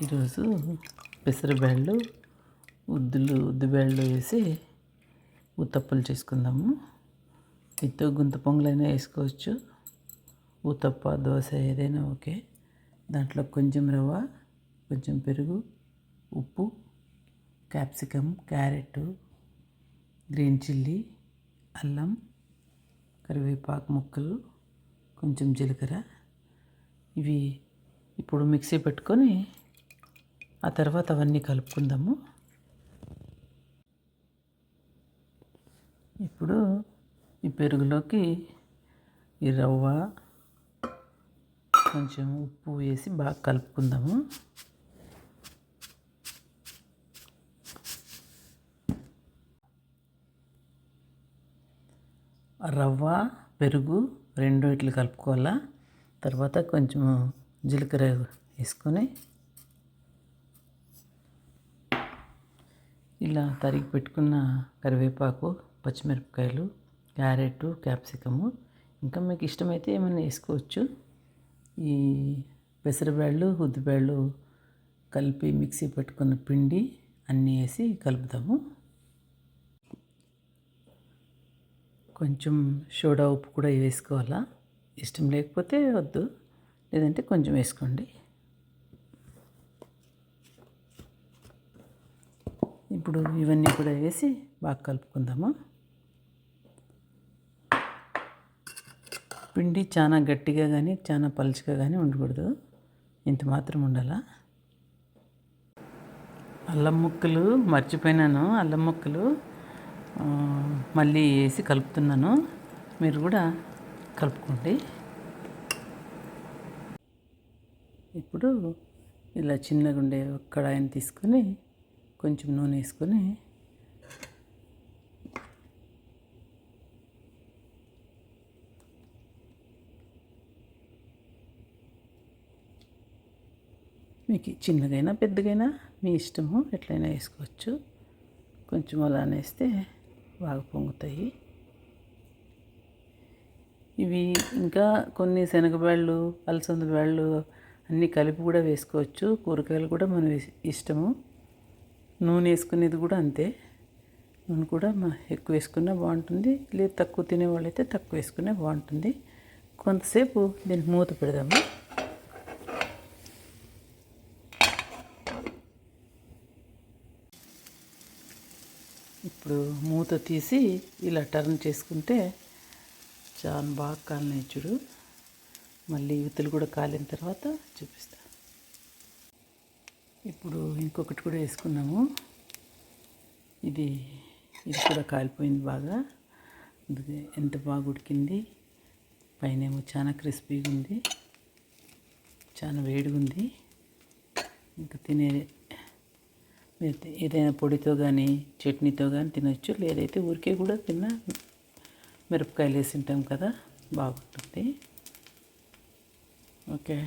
ఈరోజు పెసరబ్యాళ్ళు ఉద్దిబ్యాళ్ళు వేసి ఉత్తప్పలు చేసుకుందాము. విత్ గుంత పొంగలైనా వేసుకోవచ్చు. ఉత్తప్ప, దోశ ఏదైనా ఓకే. దాంట్లో కొంచెం రవ్వ, కొంచెం పెరుగు, ఉప్పు, క్యాప్సికమ్, క్యారెట్, గ్రీన్ చిల్లీ, అల్లం, కరివేపాకు ముక్కలు, కొంచెం జీలకర్ర, ఇవి ఇప్పుడు మిక్సీ పెట్టుకొని ఆ తర్వాత అవన్నీ కలుపుకుందాము. ఇప్పుడు ఈ పెరుగులోకి ఈ రవ్వ, కొంచెం ఉప్పు వేసి బాగా కలుపుకుందాము. రవ్వ, పెరుగు రెండు ఇట్లు కలుపుకోవాలా. తర్వాత కొంచెం జీలకర్ర వేసుకొని ఇలా తరిగి పెట్టుకున్న కరివేపాకు, పచ్చిమిరపకాయలు, క్యారెట్, క్యాప్సికము, ఇంకా మీకు ఇష్టమైతే ఏమైనా వేసుకోవచ్చు. ఈ పెసరబ్యాళ్ళు, ఉద్దిబ్యాళ్ళు కలిపి మిక్సీ పెట్టుకున్న పిండి అన్నీ వేసి కలుపుతాము. కొంచెం సోడా ఉప్పు కూడా వేసుకోవాలా. ఇష్టం లేకపోతే వద్దు, లేదంటే కొంచెం వేసుకోండి. ఇప్పుడు ఇవన్నీ కూడా వేసి బాగా కలుపుకుందాము. పిండి చాలా గట్టిగా కానీ చాలా పలుచగా కానీ ఉండకూడదు, ఇంత మాత్రం ఉండాలా. అల్లం ముక్కలు మర్చిపోయినాను, అల్లం ముక్కలు మళ్ళీ వేసి కలుపుతున్నాను. మీరు కూడా కలుపుకోండి. ఇప్పుడు ఇలా చిన్నగా ఉండే ఒక కడాయిని తీసుకొని కొంచెం నూనె వేసుకొని మీకు చిన్నదైనా పెద్దగైనా మీ ఇష్టము, ఎట్లయినా వేసుకోవచ్చు. కొంచెం అలా వేస్తే బాగా పొంగుతాయి. ఇవి ఇంకా కొన్ని శనగబ్యాళ్ళు, అలసంద బ్యాళ్ళు అన్నీ కలిపి కూడా వేసుకోవచ్చు. కూరగాయలు కూడా మన ఇష్టము. నూనె వేసుకునేది కూడా అంతే. నూనె కూడా ఎక్కువ వేసుకున్నా బాగుంటుంది, లేదు తక్కువ తినేవాళ్ళైతే తక్కువ వేసుకునే బాగుంటుంది. కొంతసేపు దీనికి మూత పెడదాము. ఇప్పుడు మూత తీసి ఇలా టర్న్ చేసుకుంటే చాలా బాగా కాలినాయి చూడు. మళ్ళీ ఇవతలు కూడా కాలిన తర్వాత చూపిస్తా. ఇప్పుడు ఇంకొకటి కూడా వేసుకున్నాము. ఇది కూడా కాలిపోయింది బాగా. ఎంత బాగా ఉడికింది. పైన ఏమో చాలా క్రిస్పీగా ఉంది, చాలా వేడిగా ఉంది. ఇంకా మీరు ఏదైనా పొడితో కానీ చట్నీతో కానీ తినచ్చు, లేదైతే ఊరికే కూడా మిరపకాయలు వేసి ఉంటాం కదా, బాగుంటుంది. ఓకే.